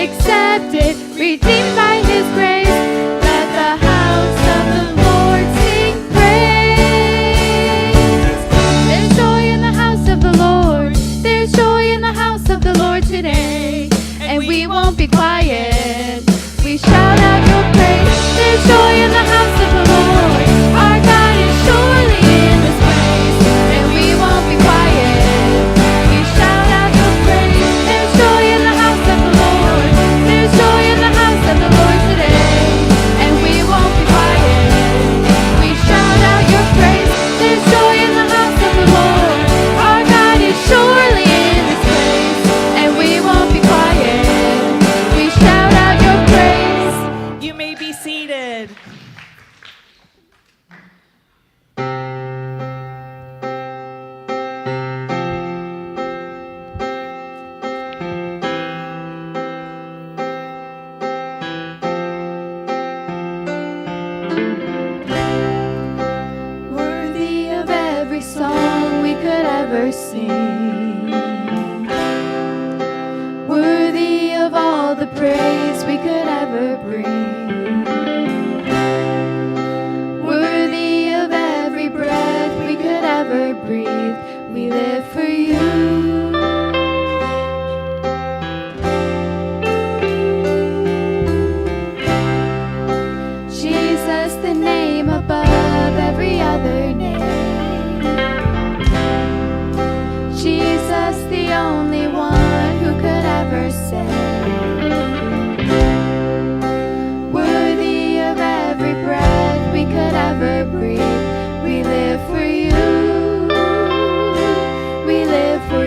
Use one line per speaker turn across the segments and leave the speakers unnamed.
accepted, redeemed by His grace. Let the house of the Lord sing praise. There's joy in the house of the Lord. There's joy in the house of the Lord today. And we won't be quiet. We shout out your praise. There's joy in the house of the Lord. Our God is surely in this place. And we won't be quiet. We shout out your praise. There's joy in the house of the Lord. There's joy in the house of the Lord today. And we won't be quiet. We shout out your praise. There's joy in the house of the Lord. Our God is surely in this place. And we won't be quiet. We shout out your praise.
You may be seated.
Worthy of every song we could ever sing. Worthy of all the praise we could ever bring. Worthy of every breath we could ever breathe. We live for you. Jesus, the name above every other name. Jesus, the only one who could ever save. Worthy of every breath we could ever breathe. We live for you. We live for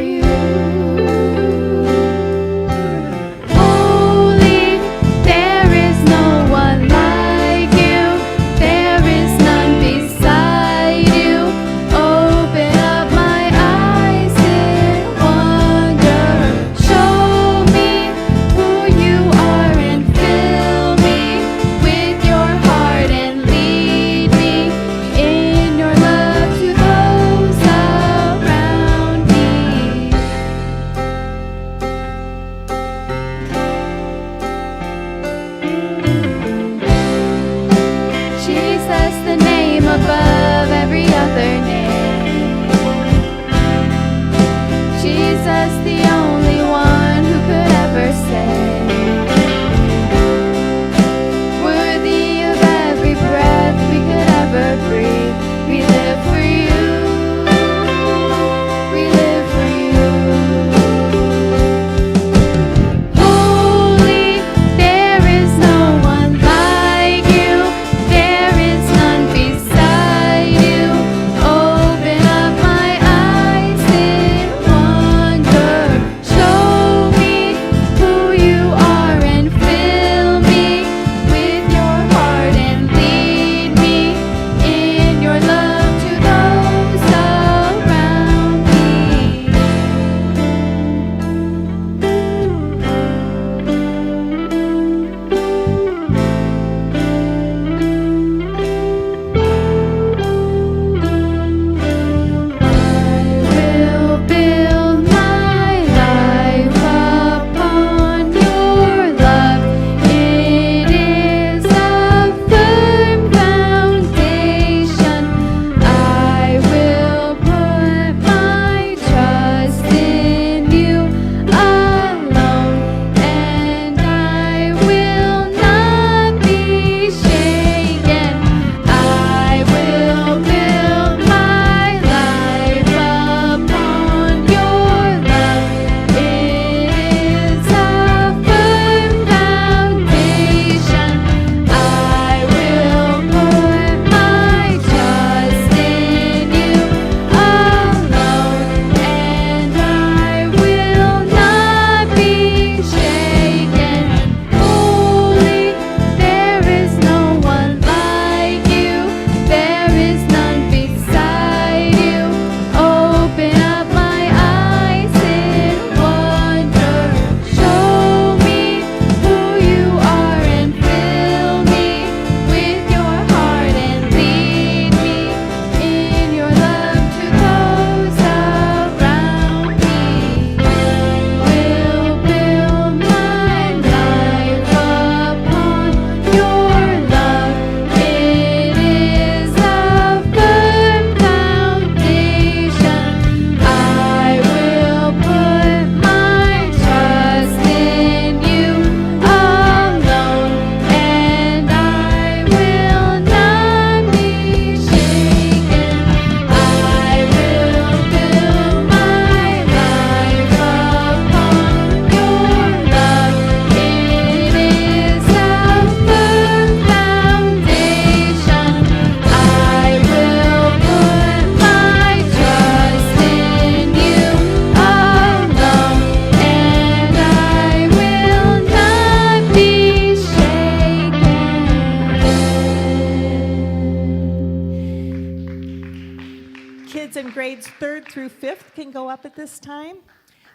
and grades 3rd through 5th can go up at this time.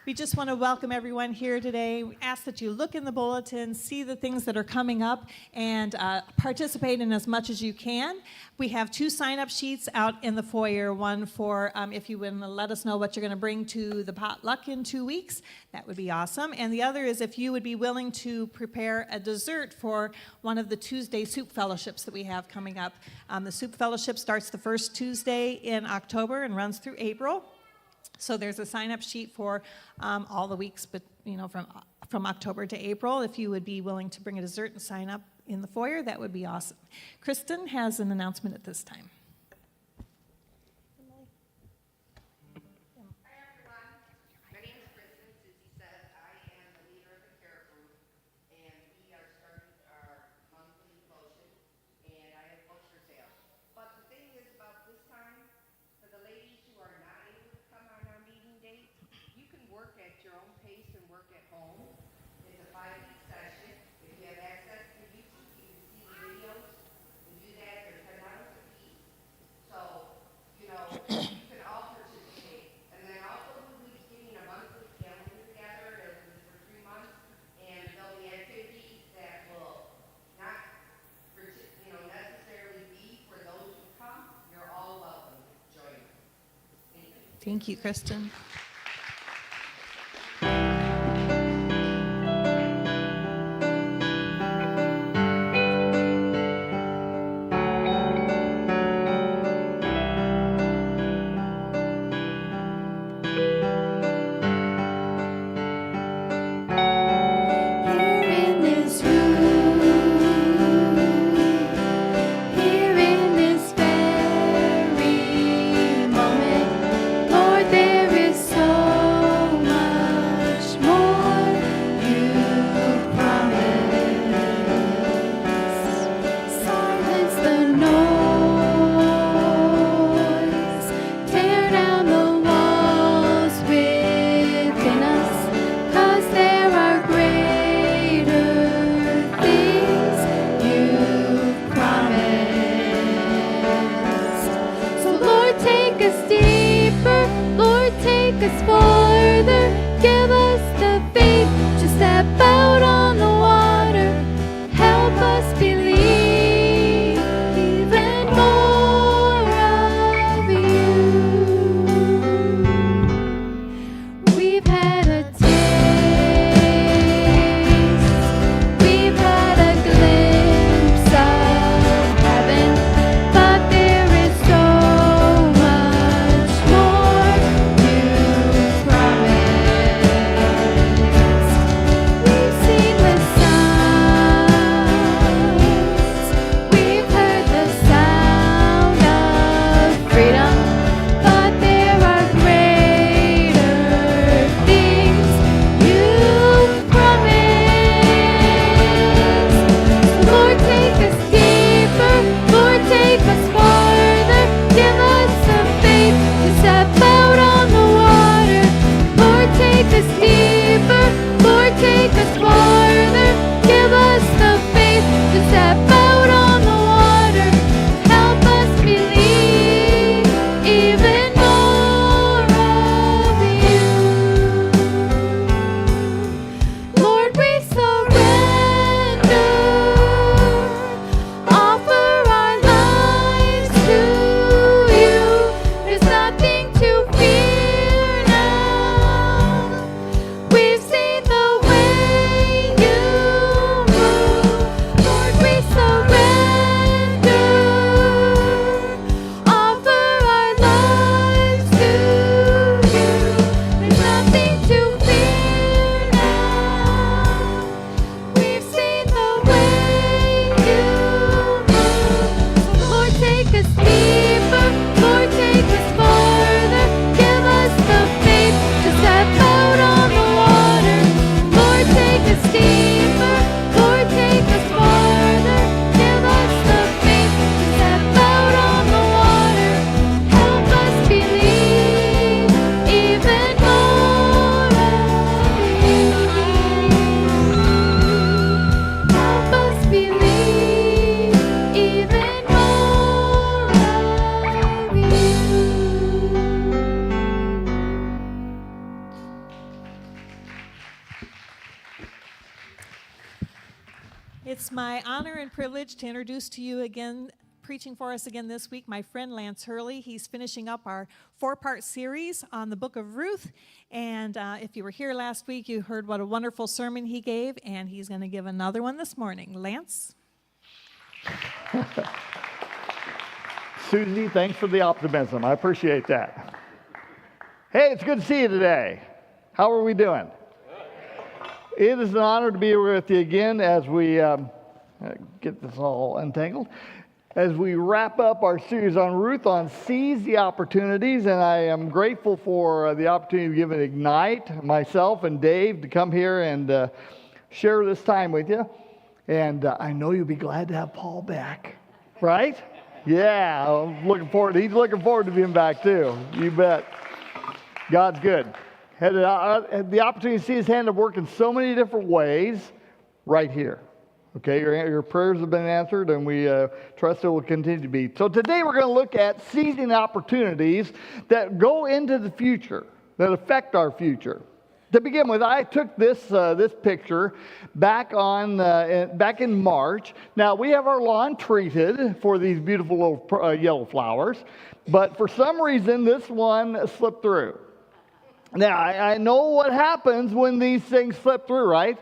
We just want to welcome everyone here today. We ask that you look in the bulletin, see the things that are coming up, and participate in as much as you can. We have 2 sign-up sheets out in the foyer, one for if you would let us know what you're going to bring to the potluck in 2 weeks. That would be awesome. And the other is if you would be willing to prepare a dessert for one of the Tuesday soup fellowships that we have coming up. The soup fellowship starts the first Tuesday in October and runs through April. So there's a sign-up sheet for all the weeks, but from October to April. If you would be willing to bring a dessert and sign up in the foyer, that would be awesome. Kristen has an announcement at this time.
Hi everyone, my name is Kristen. Susie said I am the leader of the care group, and we are starting our monthly devotion, and I have books for sale. But the thing is about this time, for the ladies who are not able to come on our meeting date, you can work at your own pace and work at home. It's a 5-week session. If you have access to YouTube, you can see the videos and do that. They're $10 a piece. So, you can all participate. And then also we'll be getting a monthly calendar together for 3 months, and there'll be activities that will not, necessarily be for those who come. You're all welcome to join us. Thank you.
Thank you, Kristen.
Here in this room, here in this very moment, Lord, there is so
It's my honor and privilege to introduce to you again, preaching for us again this week, my friend Lance Hurley. He's finishing up our 4-part series on the book of Ruth. And if you were here last week, you heard what a wonderful sermon he gave, and he's going to give another one this morning. Lance?
Susie, thanks for the optimism. I appreciate that. Hey, it's good to see you today. How are we doing? It is an honor to be with you again as we get this all untangled. As we wrap up our series on Ruth on Seize the Opportunities, and I am grateful for the opportunity to give it Ignite, myself and Dave, to come here and share this time with you. And I know you'll be glad to have Paul back, right? Yeah, I'm looking forward. He's looking forward to being back too. You bet. God's good. Had the opportunity to see His hand at work in so many different ways right here. Okay, your prayers have been answered, and we trust it will continue to be. So today we're going to look at seizing opportunities that go into the future, that affect our future. To begin with, I took this picture back in March. Now, we have our lawn treated for these beautiful little yellow flowers, but for some reason, this one slipped through. Now, I know what happens when these things slip through, right?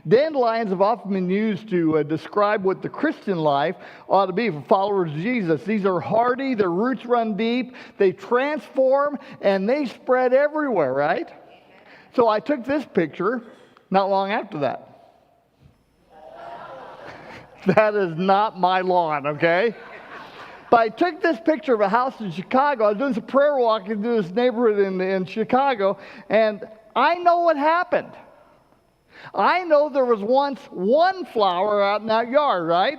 Dandelions have often been used to describe what the Christian life ought to be for followers of Jesus. These are hardy, their roots run deep, they transform, and they spread everywhere, right? So I took this picture not long after that. That is not my lawn, okay? But I took this picture of a house in Chicago. I was doing some prayer walking through this neighborhood in Chicago, and I know what happened. I know there was once one flower out in that yard, right?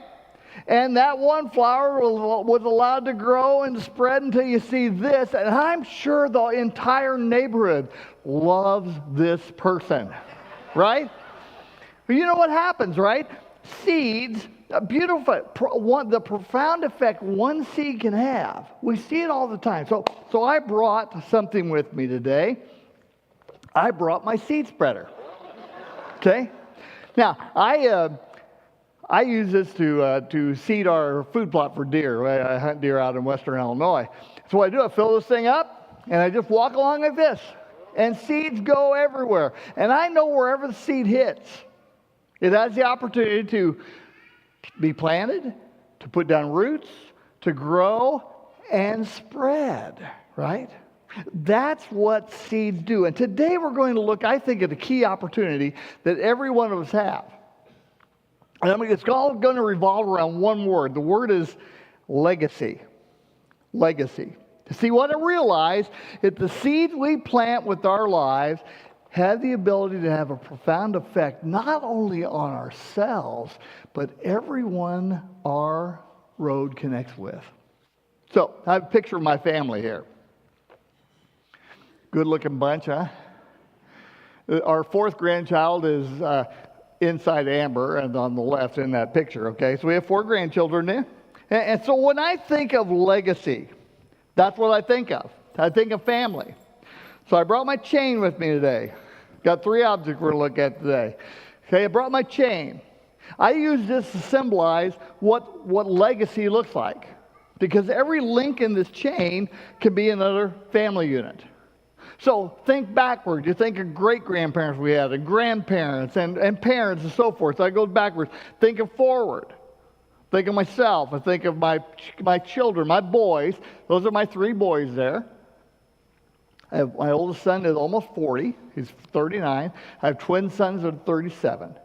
And that one flower was allowed to grow and spread until you see this. And I'm sure the entire neighborhood loves this person, right? But you know what happens, right? Seeds, beautiful, the profound effect one seed can have. We see it all the time. So I brought something with me today. I brought my seed spreader. Okay? Now, I use this to seed our food plot for deer. I hunt deer out in western Illinois. So what I do, I fill this thing up, and I just walk along like this. And seeds go everywhere. And I know wherever the seed hits, it has the opportunity to be planted, to put down roots, to grow, and spread, right? That's what seeds do. And today we're going to look, I think, at a key opportunity that every one of us have. And it's all going to revolve around one word. The word is legacy. Legacy. See, what I realize is the seeds we plant with our lives have the ability to have a profound effect not only on ourselves, but everyone our road connects with. So, I have a picture of my family here. Good-looking bunch, huh? Our fourth grandchild is inside Amber and on the left in that picture, okay? So we have 4 grandchildren there. And so when I think of legacy, that's what I think of. I think of family. So I brought my chain with me today. Got 3 objects we're going to look at today. Okay, I brought my chain. I use this to symbolize what legacy looks like. Because every link in this chain can be another family unit. So think backward. You think of great-grandparents we had, and grandparents, and parents, and so forth. So I go backwards. Think of forward. Think of myself. I think of my children, my boys. Those are my 3 boys there. I have, my oldest son is almost 40. He's 39. I have twin sons that are 37.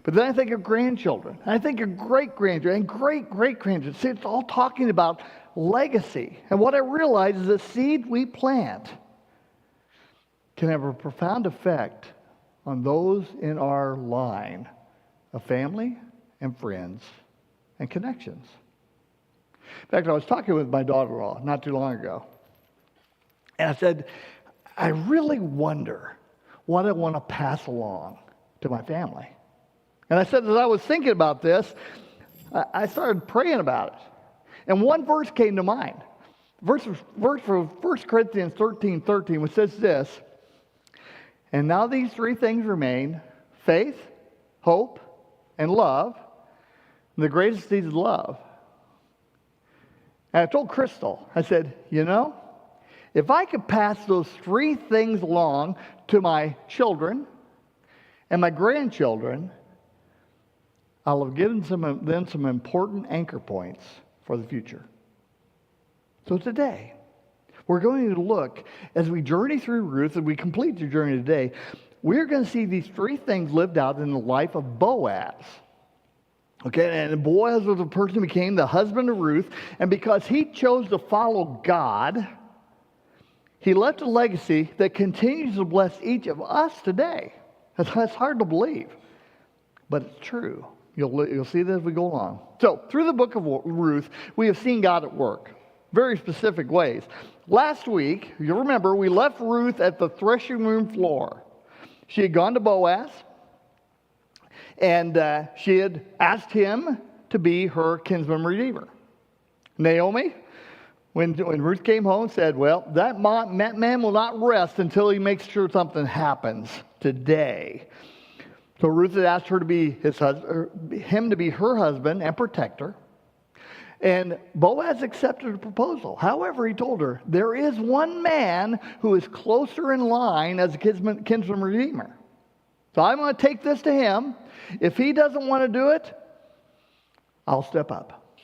But then I think of grandchildren. I think of great-grandchildren and great-great-grandchildren. See, it's all talking about legacy. And what I realize is the seed we plant can have a profound effect on those in our line of family and friends and connections. In fact, I was talking with my daughter-in-law not too long ago, and I said, I really wonder what I want to pass along to my family. And I said, as I was thinking about this, I started praying about it. And one verse came to mind. Verse from 1 Corinthians 13:13, which says this, and now these 3 things remain, faith, hope, and love. And the greatest deeds of love. And I told Crystal, I said, you know, if I could pass those 3 things along to my children and my grandchildren, I'll have given them some important anchor points for the future. So today, we're going to look, as we journey through Ruth, as we complete the journey today, we're going to see these 3 things lived out in the life of Boaz. Okay, and Boaz was the person who became the husband of Ruth, and because he chose to follow God, he left a legacy that continues to bless each of us today. That's hard to believe, but it's true. You'll see that as we go along. So, through the book of Ruth, we have seen God at work, very specific ways. Last week, you'll remember, we left Ruth at the threshing room floor. She had gone to Boaz, and she had asked him to be her kinsman redeemer. Naomi, when Ruth came home, said, well, that man will not rest until he makes sure something happens today. So Ruth had asked her to be him to be her husband and protector. And Boaz accepted the proposal. However, he told her, there is one man who is closer in line as a kinsman redeemer. So I'm going to take this to him. If he doesn't want to do it, I'll step up.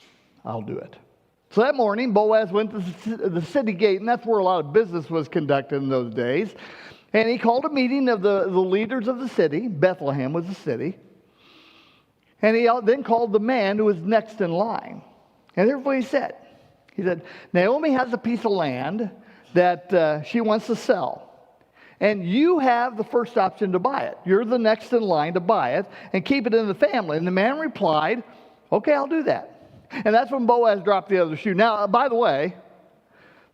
I'll do it. So that morning, Boaz went to the city gate, and that's where a lot of business was conducted in those days. And he called a meeting of the leaders of the city. Bethlehem was the city. And he then called the man who was next in line. And here's what he said. He said, Naomi has a piece of land that she wants to sell. And you have the first option to buy it. You're the next in line to buy it and keep it in the family. And the man replied, okay, I'll do that. And that's when Boaz dropped the other shoe. Now, by the way,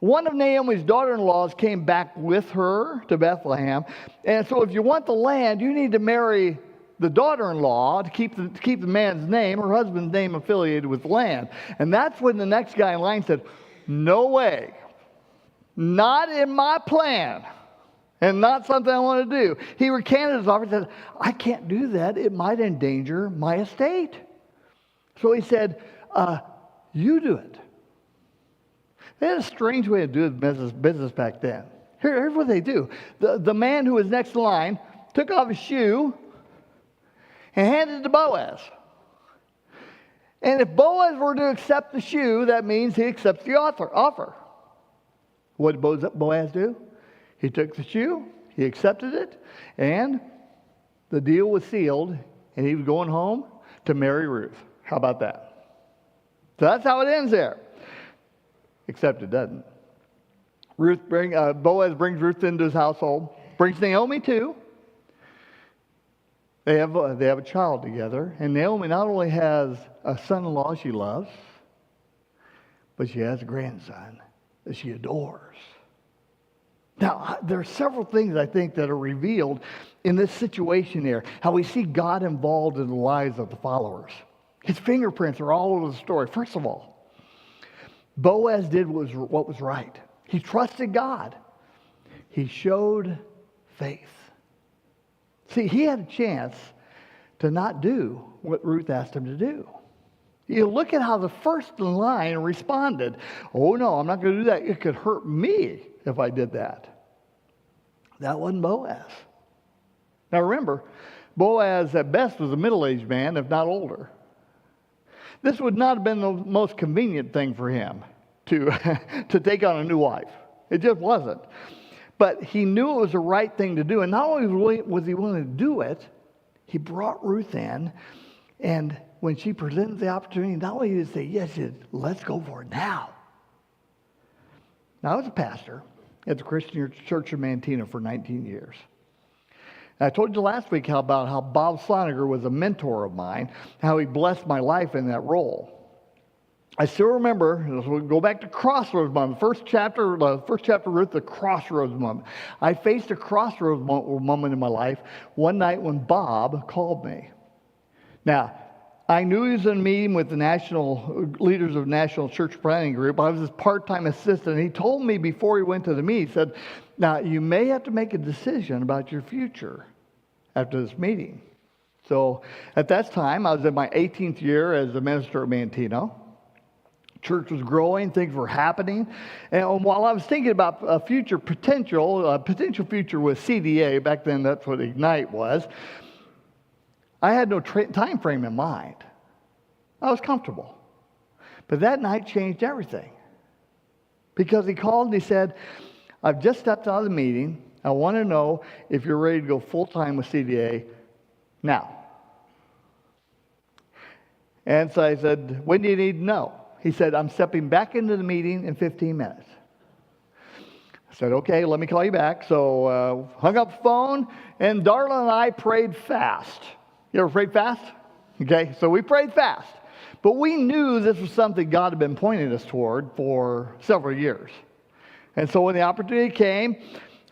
one of Naomi's daughter-in-laws came back with her to Bethlehem. And so if you want the land, you need to marry the daughter-in-law to keep the man's name, her husband's name, affiliated with the land. And that's when the next guy in line said, no way, not in my plan, and not something I want to do. He recanted his offer and said, I can't do that. It might endanger my estate. So he said, you do it. They had a strange way of doing business back then. Here's what they do. The man who was next in line took off his shoe and handed it to Boaz. And if Boaz were to accept the shoe, that means he accepts the offer. What did Boaz do? He took the shoe, he accepted it, and the deal was sealed, and he was going home to marry Ruth. How about that? So that's how it ends there. Except it doesn't. Boaz brings Ruth into his household, brings Naomi too. They have a child together, and Naomi not only has a son-in-law she loves, but she has a grandson that she adores. Now, there are several things I think that are revealed in this situation here, how we see God involved in the lives of the followers. His fingerprints are all over the story. First of all, Boaz did what was right. He trusted God. He showed faith. See, he had a chance to not do what Ruth asked him to do. You look at how the first in line responded. Oh, no, I'm not going to do that. It could hurt me if I did that. That wasn't Boaz. Now remember, Boaz at best was a middle-aged man, if not older. This would not have been the most convenient thing for him to take on a new wife. It just wasn't. But he knew it was the right thing to do. And not only was he willing to do it, he brought Ruth in. And when she presented the opportunity, not only did he say, yes, he said, let's go for it now. Now, I was a pastor at the Christian Church of Mantina for 19 years. And I told you last week about how Bob Sloniger was a mentor of mine, how he blessed my life in that role. I still remember, we'll go back to Crossroads moment, the first chapter of Ruth, the Crossroads moment. I faced a crossroads moment in my life one night when Bob called me. Now, I knew he was in a meeting with the national leaders of National Church Planning Group. I was his part-time assistant. He told me before he went to the meeting, he said, now, you may have to make a decision about your future after this meeting. So at that time, I was in my 18th year as a minister at Mantino. Church was growing, things were happening. And while I was thinking about a potential future with CDA, back then that's what Ignite was, I had no time frame in mind. I was comfortable. But that night changed everything. Because he called and he said, I've just stepped out of the meeting. I want to know if you're ready to go full-time with CDA now. And so I said, when do you need to know? He said, I'm stepping back into the meeting in 15 minutes. I said, okay, let me call you back. So hung up the phone, and Darla and I prayed fast. You ever prayed fast? Okay, so we prayed fast. But we knew this was something God had been pointing us toward for several years. And so when the opportunity came,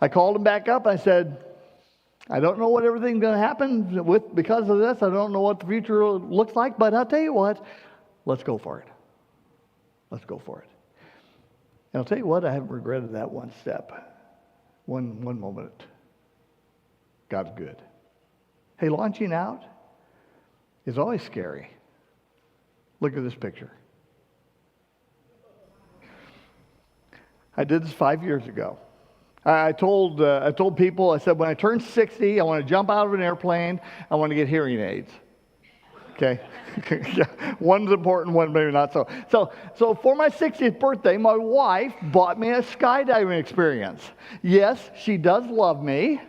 I called him back up. I said, I don't know what everything's going to happen because of this. I don't know what the future looks like, but I'll tell you what, let's go for it. Let's go for it. And I'll tell you what, I haven't regretted that one step. One moment. God's good. Hey, launching out is always scary. Look at this picture. I did this 5 years ago. I told people, I said, when I turn 60, I want to jump out of an airplane. I want to get hearing aids. Okay? One's important, one maybe not so. So for my 60th birthday, my wife bought me a skydiving experience. Yes, she does love me.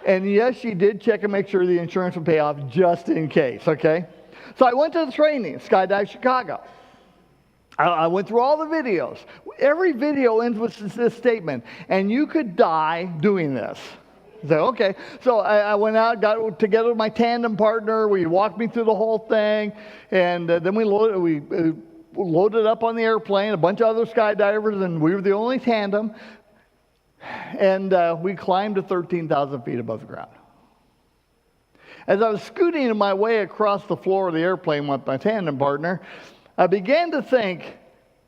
And yes, she did check and make sure the insurance would pay off just in case, okay? So I went to the training, Skydive Chicago. I went through all the videos. Every video ends with this statement, and you could die doing this. So, okay. So I went out, got together with my tandem partner. We walked me through the whole thing, and then we loaded up on the airplane, a bunch of other skydivers, and we were the only tandem. And we climbed to 13,000 feet above the ground. As I was scooting my way across the floor of the airplane with my tandem partner, I began to think,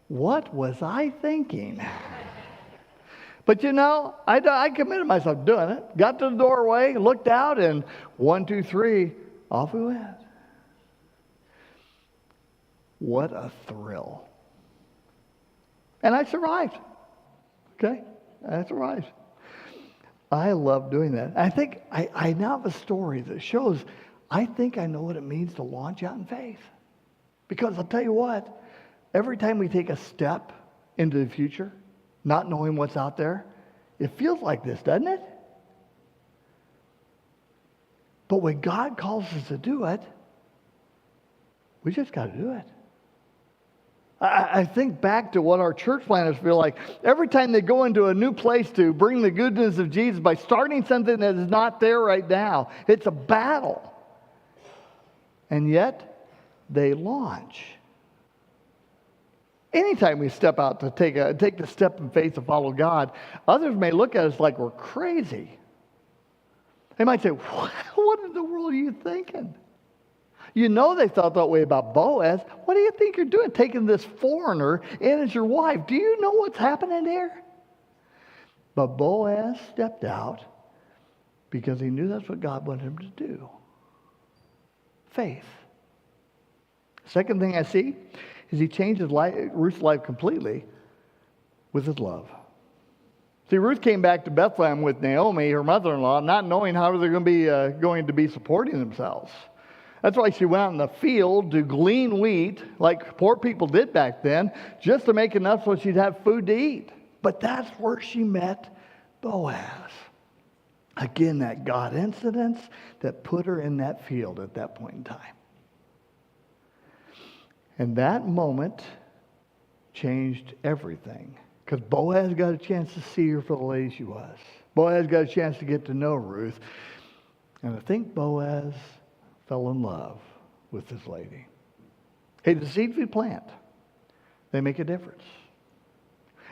what was I thinking? But you know, I committed myself to doing it. Got to the doorway, looked out, and 1, 2, 3, off we went. What a thrill. And I survived. Okay? I survived. I love doing that. I think I now have a story that shows I think I know what it means to launch out in faith. Because I'll tell you what, every time we take a step into the future, not knowing what's out there, it feels like this, doesn't it? But when God calls us to do it, we just got to do it. I think back to what our church planners feel like. Every time they go into a new place to bring the good news of Jesus by starting something that is not there right now, it's a battle. And yet, they launch. Anytime we step out to take the step in faith to follow God, others may look at us like we're crazy. They might say, what in the world are you thinking? You know they felt that way about Boaz. What do you think you're doing, taking this foreigner in as your wife? Do you know what's happening there? But Boaz stepped out because he knew that's what God wanted him to do. Faith. Second thing I see is he changed Ruth's life completely with his love. See, Ruth came back to Bethlehem with Naomi, her mother-in-law, not knowing how they're going to be supporting themselves. That's why she went out in the field to glean wheat, like poor people did back then, just to make enough so she'd have food to eat. But that's where she met Boaz. Again, that God incident that put her in that field at that point in time. And that moment changed everything. Because Boaz got a chance to see her for the lady she was. Boaz got a chance to get to know Ruth. And I think Boaz fell in love with this lady. Hey, the seeds we plant, they make a difference.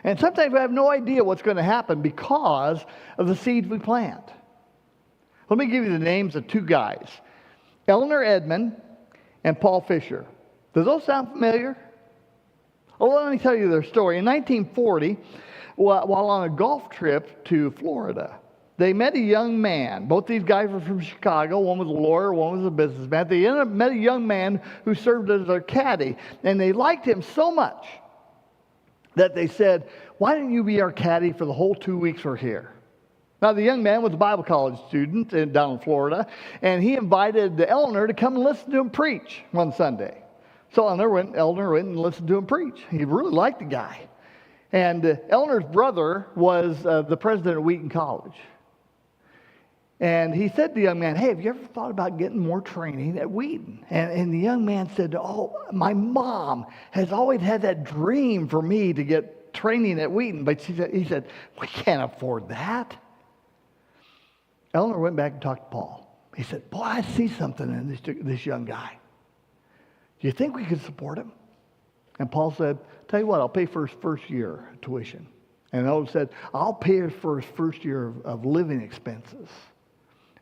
And sometimes we have no idea what's going to happen because of the seeds we plant. Let me give you the names of two guys, Eleanor Edmond and Paul Fisher. Does those sound familiar? Well, let me tell you their story. In 1940, while on a golf trip to Florida, they met a young man. Both these guys were from Chicago. One was a lawyer, one was a businessman. They met a young man who served as their caddy, and they liked him so much that they said, why don't you be our caddy for the whole 2 weeks we're here? Now, the young man was a Bible college student down in Florida, and he invited Eleanor to come and listen to him preach one Sunday. So Eleanor went and listened to him preach. He really liked the guy. And Eleanor's brother was the president of Wheaton College. And he said to the young man, hey, have you ever thought about getting more training at Wheaton? And the young man said, oh, my mom has always had that dream for me to get training at Wheaton. But he said, we can't afford that. Eleanor went back and talked to Paul. He said, boy, I see something in this young guy. Do you think we could support him? And Paul said, tell you what, I'll pay for his first year tuition. And Eleanor said, I'll pay for his first year of living expenses.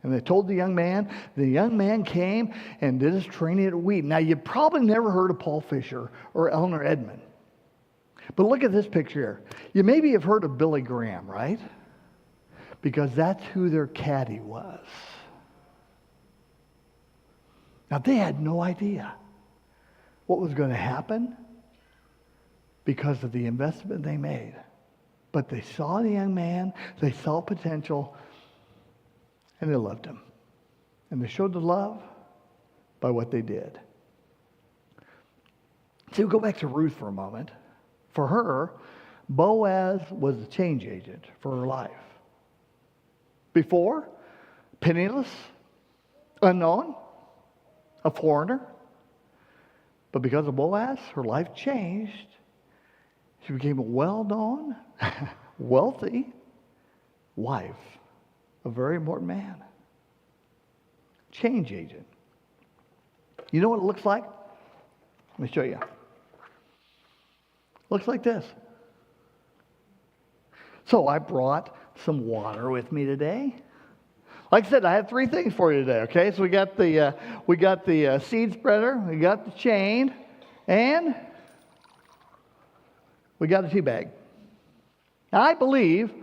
And they told the young man came and did his training at Wheaton. Now, you probably never heard of Paul Fisher or Eleanor Edmond. But look at this picture here. You maybe have heard of Billy Graham, right? Because that's who their caddy was. Now, they had no idea what was going to happen because of the investment they made. But they saw the young man, they saw potential, and they loved him. And they showed the love by what they did. See, we'll go back to Ruth for a moment. For her, Boaz was the change agent for her life. Before, penniless, unknown, a foreigner. But because of Boaz, her life changed. She became a well-known, wealthy wife. A very important man. Change agent. You know what it looks like? Let me show you. Looks like this. So I brought some water with me today. Like I said, I have 3 things for you today. Okay, so we got the seed spreader, we got the chain, and we got a tea bag. Now, I believe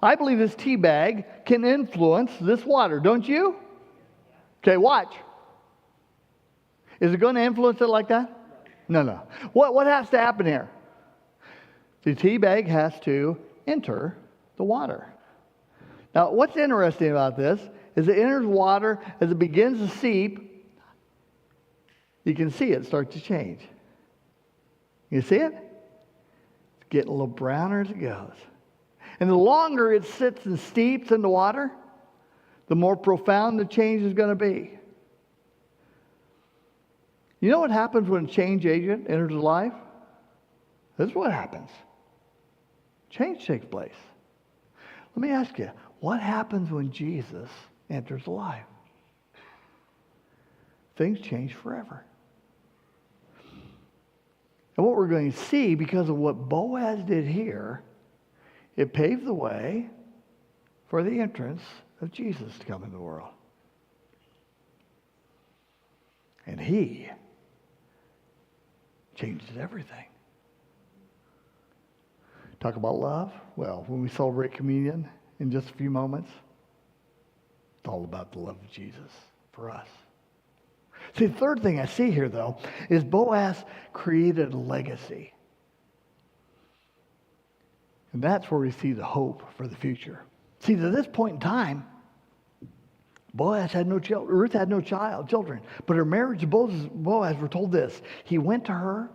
this tea bag can influence this water, don't you? Okay, watch. Is it going to influence it like that? No. What has to happen here? The tea bag has to enter the water. Now, what's interesting about this is it enters water as it begins to seep. You can see it start to change. You see it? It's getting a little browner as it goes. And the longer it sits and steeps in the water, the more profound the change is going to be. You know what happens when a change agent enters life? This is what happens. Change takes place. Let me ask you, what happens when Jesus enters life? Things change forever. And what we're going to see, because of what Boaz did here, it paved the way for the entrance of Jesus to come into the world. And he changes everything. Talk about love. Well, when we celebrate communion in just a few moments, it's all about the love of Jesus for us. See, the third thing I see here, though, is Boaz created a legacy. And that's where we see the hope for the future. See, to this point in time, Boaz had no children. Ruth had no children. But her marriage to Boaz, we're told this. He went to her.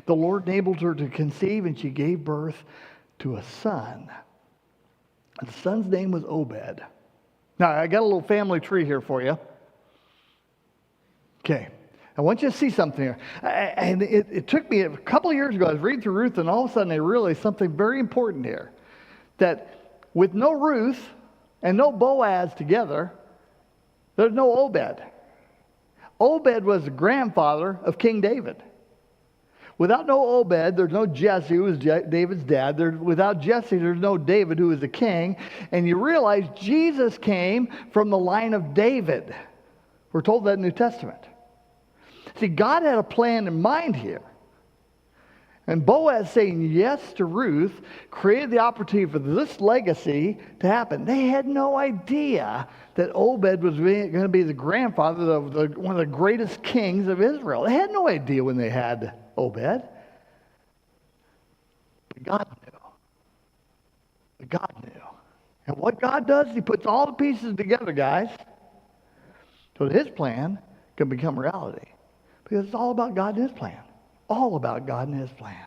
The Lord enabled her to conceive, and she gave birth to a son. And the son's name was Obed. Now, I got a little family tree here for you. Okay. I want you to see something here. And it took me a couple of years ago, I was reading through Ruth, and all of a sudden I realized something very important here. That with no Ruth and no Boaz together, there's no Obed. Obed was the grandfather of King David. Without no Obed, there's no Jesse, who was David's dad. Without Jesse, there's no David, who was the king. And you realize Jesus came from the line of David. We're told that in the New Testament. See, God had a plan in mind here. And Boaz saying yes to Ruth created the opportunity for this legacy to happen. They had no idea that Obed was going to be the grandfather of one of the greatest kings of Israel. They had no idea when they had Obed. But God knew. But God knew. And what God does, he puts all the pieces together, guys, so that his plan can become reality. Because it's all about God and his plan. All about God and his plan.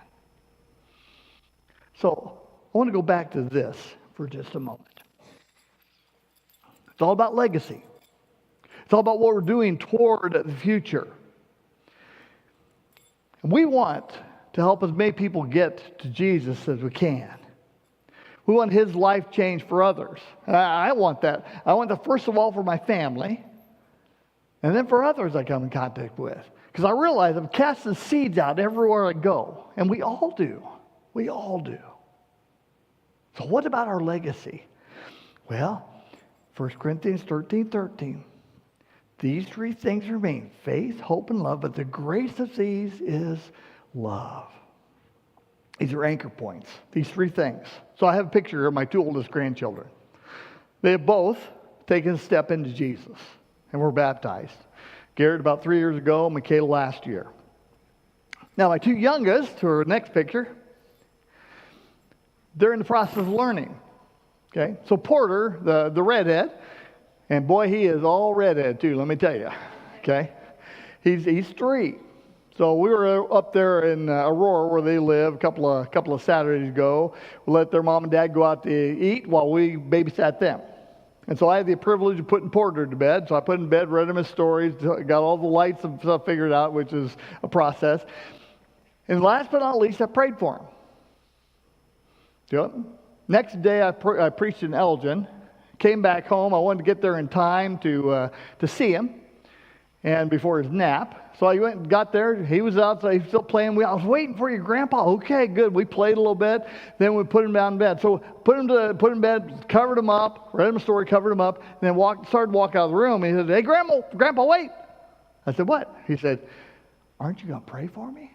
So, I want to go back to this for just a moment. It's all about legacy. It's all about what we're doing toward the future. And we want to help as many people get to Jesus as we can. We want his life change for others. I want that. I want that first of all for my family, and then for others I come in contact with. Because I realize I'm casting seeds out everywhere I go. And we all do. We all do. So what about our legacy? Well, 1 Corinthians 13:13. These three things remain: faith, hope, and love. But the greatest of these is love. These are anchor points. These three things. So I have a picture of my two oldest grandchildren. They have both taken a step into Jesus and were baptized. Garrett about 3 years ago, Michaela last year. Now, my two youngest, who are next picture, they're in the process of learning. Okay, so Porter, the redhead, and boy, he is all redhead too, let me tell you. Okay, he's 3. So we were up there in Aurora where they live a couple of Saturdays ago. We let their mom and dad go out to eat while we babysat them. And so I had the privilege of putting Porter to bed. So I put him in bed, read him his stories, got all the lights and stuff figured out, which is a process. And last but not least, I prayed for him. Yep. Next day, I preached in Elgin. Came back home. I wanted to get there in time to see him, and before his nap. So I went and got there. He was outside. He was still playing. I was waiting for you, Grandpa. Okay, good. We played a little bit. Then we put him down in bed. So put him in bed, covered him up, read him a story, covered him up, and then started to walk out of the room. And he said, "Hey, Grandpa, wait." I said, "What?" He said, "Aren't you going to pray for me?"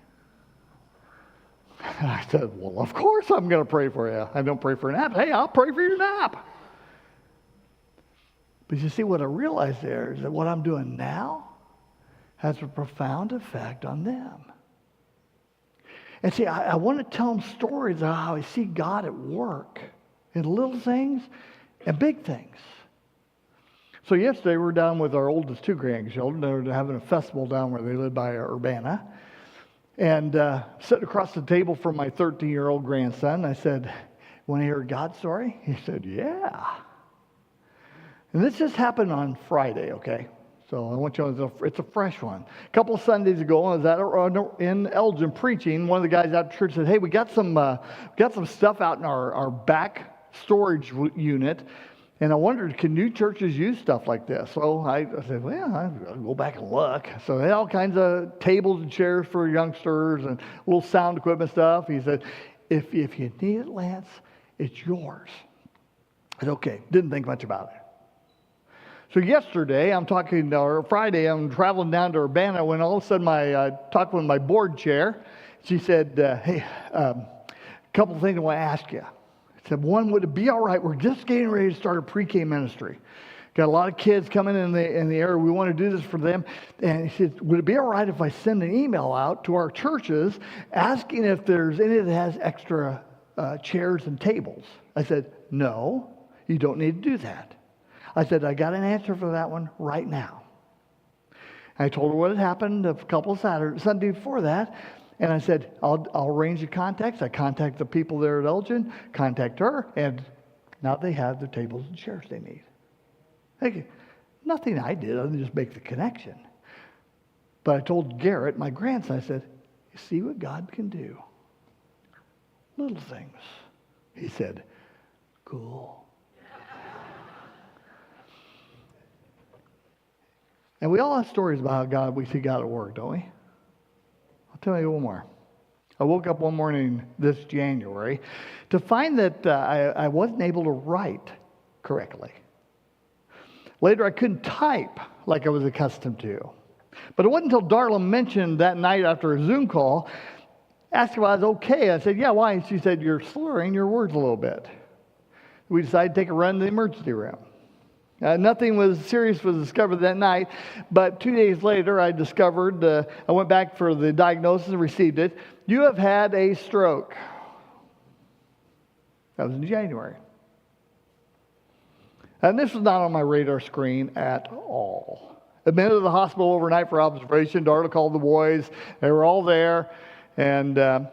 And I said, "Well, of course I'm going to pray for you. I don't pray for a nap. Hey, I'll pray for your nap." But you see, what I realized there is that what I'm doing now has a profound effect on them. And see, I want to tell them stories of how I see God at work in little things and big things. So yesterday we were down with our oldest 2 grandchildren. They were having a festival down where they live by Urbana. And sitting across the table from my 13-year-old grandson, I said, "Want to hear a God story?" He said, "Yeah." And this just happened on Friday, okay? So I want you to know it's a fresh one. A couple of Sundays ago, I was in Elgin preaching. One of the guys out at church said, "Hey, we got some stuff out in our back storage unit, and I wondered, can new churches use stuff like this?" So I said, "Well, I'll go back and look." So they had all kinds of tables and chairs for youngsters and little sound equipment stuff. He said, if you need it, Lance, it's yours. I said, "Okay." Didn't think much about it. So yesterday, Friday, I'm traveling down to Urbana when all of a sudden I talked with my board chair. She said, "Hey, a couple of things I want to ask you." I said, "One, would it be all right? We're just getting ready to start a pre-K ministry. Got a lot of kids coming in the area. We want to do this for them." And he said, "Would it be all right if I send an email out to our churches asking if there's any that has extra chairs and tables?" I said, "No, you don't need to do that." I said, "I got an answer for that one right now." I told her what had happened a couple of Sunday before that. And I said, I'll arrange the contacts. I contact the people there at Elgin, contact her, and now they have the tables and chairs they need. Nothing I did other than just make the connection. But I told Garrett, my grandson, I said, "You see what God can do? Little things." He said, "Cool." And we all have stories about how we see God at work, don't we? I'll tell you one more. I woke up one morning this January to find that I wasn't able to write correctly. Later, I couldn't type like I was accustomed to. But it wasn't until Darla mentioned that night after a Zoom call Asked her if I was okay. I said, yeah, why? And she said, you're slurring your words a little bit. We decided to take a run to the emergency room. Nothing was serious was discovered that night, but 2 days later I discovered, I went back for the diagnosis and received it. You have had a stroke. That was in January. And this was not on my radar screen at all. Admitted to the hospital overnight for observation. Darla called the boys. They were all there. And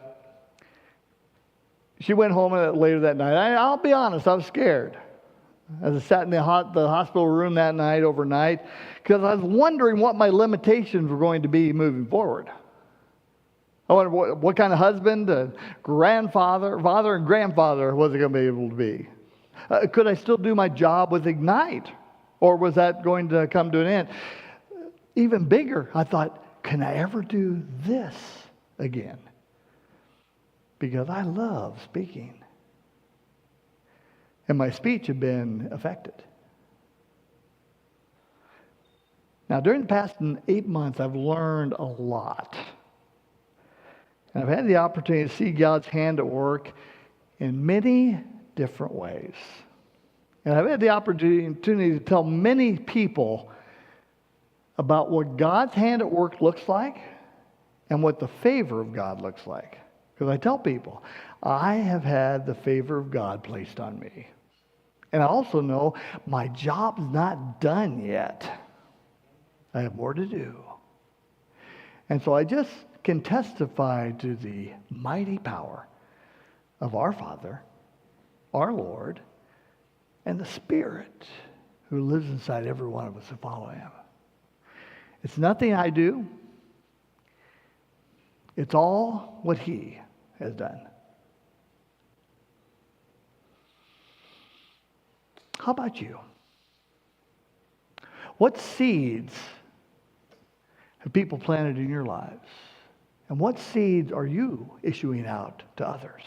she went home later that night. I'll be honest, I was scared. As I sat in the hospital room that night, overnight, because I was wondering what my limitations were going to be moving forward. I wondered what kind of husband, grandfather, father and grandfather was I going to be able to be? Could I still do my job with Ignite? Or was that going to come to an end? Even bigger, I thought, can I ever do this again? Because I love speaking. And my speech had been affected. Now, during the past 8 months, I've learned a lot. And I've had the opportunity to see God's hand at work in many different ways. And I've had the opportunity to tell many people about what God's hand at work looks like and what the favor of God looks like. Because I tell people, I have had the favor of God placed on me. And I also know my job's not done yet. I have more to do. And so I just can testify to the mighty power of our Father, our Lord, and the Spirit who lives inside every one of us who follow Him. It's nothing I do. It's all what He has done. How about you? What seeds have people planted in your lives? And what seeds are you issuing out to others?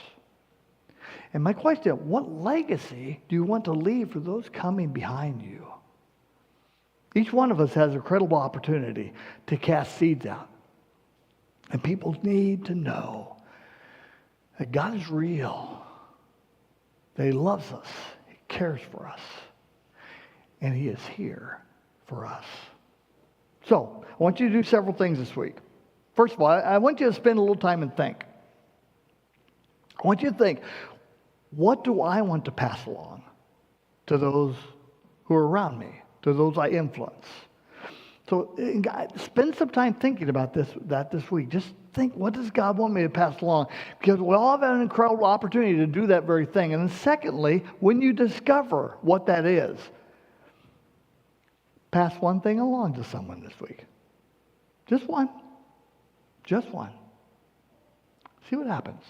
And my question, what legacy do you want to leave for those coming behind you? Each one of us has an incredible opportunity to cast seeds out. And people need to know that God is real, that He loves us, He cares for us, and He is here for us. So, I want you to do several things this week. First of all, I want you to spend a little time and think. I want you to think, what do I want to pass along to those who are around me, to those I influence? So spend some time thinking about this week. Just think, what does God want me to pass along? Because we all have an incredible opportunity to do that very thing. And then secondly, when you discover what that is, pass one thing along to someone this week. Just one. Just one. See what happens.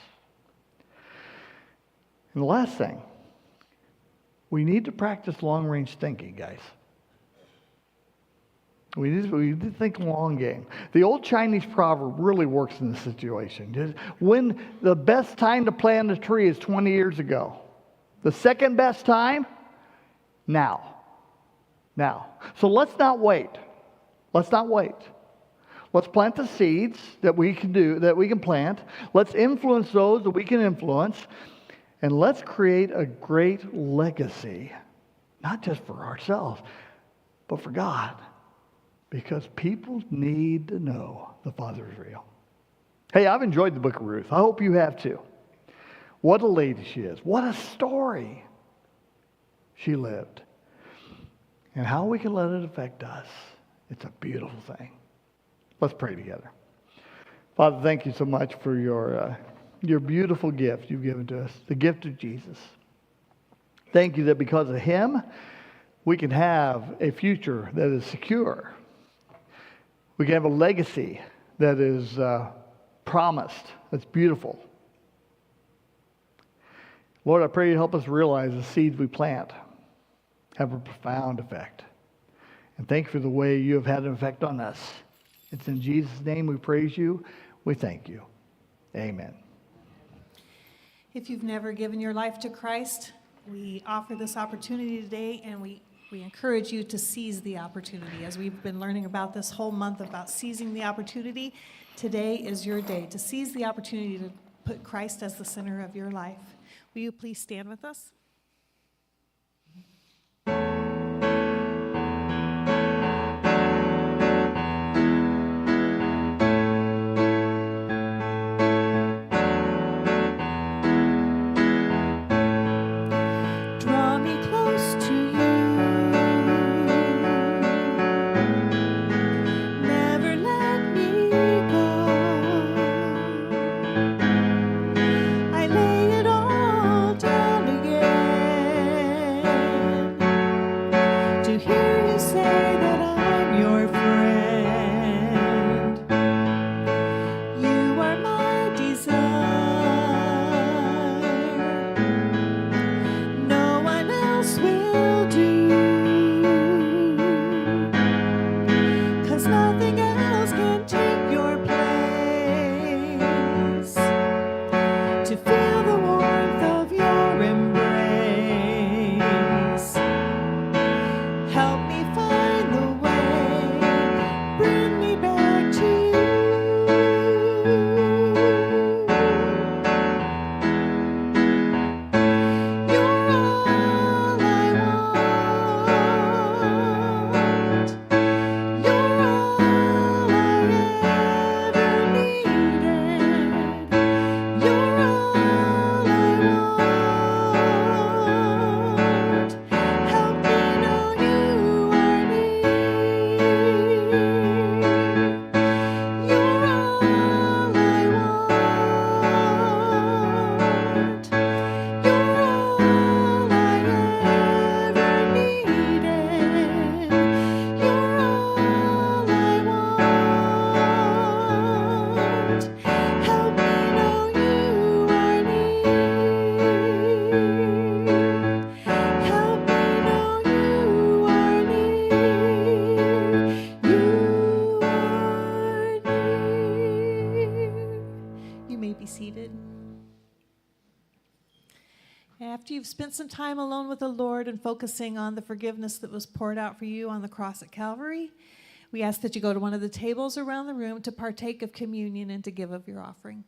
And the last thing, we need to practice long-range thinking, guys. We need to think long game. The old Chinese proverb really works in this situation. When the best time to plant a tree is 20 years ago. The second best time, now. Now. So let's not wait. Let's not wait. Let's plant the seeds that we can do, that we can plant. Let's influence those that we can influence. And let's create a great legacy, not just for ourselves, but for God. Because people need to know the Father is real. Hey, I've enjoyed the book of Ruth. I hope you have too. What a lady she is. What a story she lived. And how we can let it affect us. It's a beautiful thing. Let's pray together. Father, thank you so much for your beautiful gift you've given to us, the gift of Jesus. Thank you that because of Him, we can have a future that is secure. We can have a legacy that is promised, that's beautiful. Lord, I pray you help us realize the seeds we plant have a profound effect. And thank you for the way you have had an effect on us. It's in Jesus' name we praise you. We thank you. Amen.
If you've never given your life to Christ, we offer this opportunity today, and we We encourage you to seize the opportunity. As we've been learning about this whole month about seizing the opportunity, today is your day to seize the opportunity to put Christ as the center of your life. Will you please stand with us? Draw me close to you. Never let me go. I lay it all down again to hear you say that I'm your friend. You are my desire. No one else will do, 'cause nothing else can take your place. To feel the warmth of your embrace. Help me find the way, bring me back to you. You're all I want. You're all I ever needed. You're all I want. Help me know you are near. You're all I want. You're all I ever needed. You're all I want. Help me know you are near. Help me know you are near. You are near. You may be seated. After you've spent some time alone with the Lord and focusing on the forgiveness that was poured out for you on the cross at Calvary, we ask that you go to one of the tables around the room to partake of communion and to give of your offering.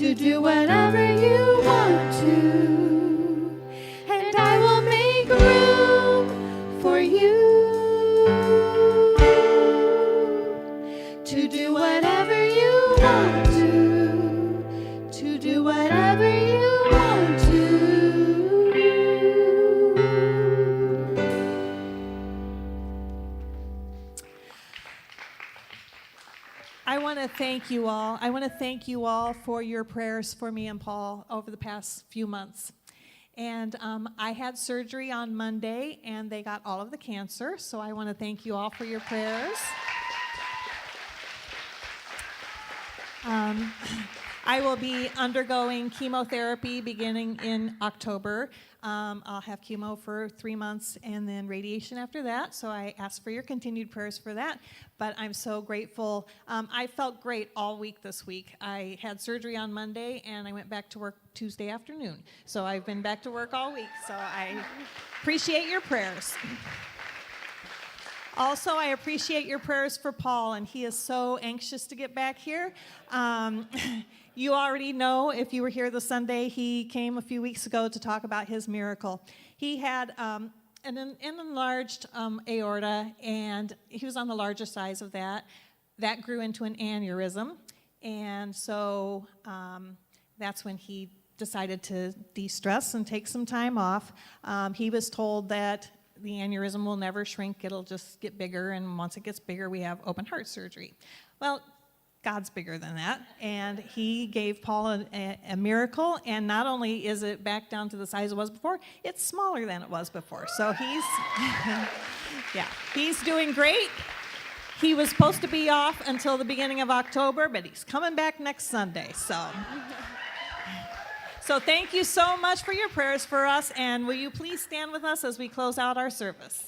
to do whatever you want to, and I will make room for you to do whatever you want to do whatever you want to.
I want to thank you all. I want to thank you all for your prayers for me and Paul over the past few months. And I had surgery on Monday, and they got all of the cancer. So I want to thank you all for your prayers. I will be undergoing chemotherapy beginning in October. I'll have chemo for 3 months and then radiation after that. So I ask for your continued prayers for that. But I'm so grateful. I felt great all week this week. I had surgery on Monday and I went back to work Tuesday afternoon. So I've been back to work all week. So I appreciate your prayers. Also, I appreciate your prayers for Paul, and he is so anxious to get back here. You already know, if you were here this Sunday, he came a few weeks ago to talk about his miracle. He had an enlarged aorta, and he was on the larger size of that. That grew into an aneurysm, and so that's when he decided to de-stress and take some time off. He was told that the aneurysm will never shrink, it'll just get bigger, and once it gets bigger, we have open heart surgery. Well, God's bigger than that, and he gave Paul a miracle, and not only is it back down to the size it was before, it's smaller than it was before. So he's, yeah, he's doing great. He was supposed to be off until the beginning of October, but he's coming back next Sunday, So thank you so much for your prayers for us, and will you please stand with us as we close out our service?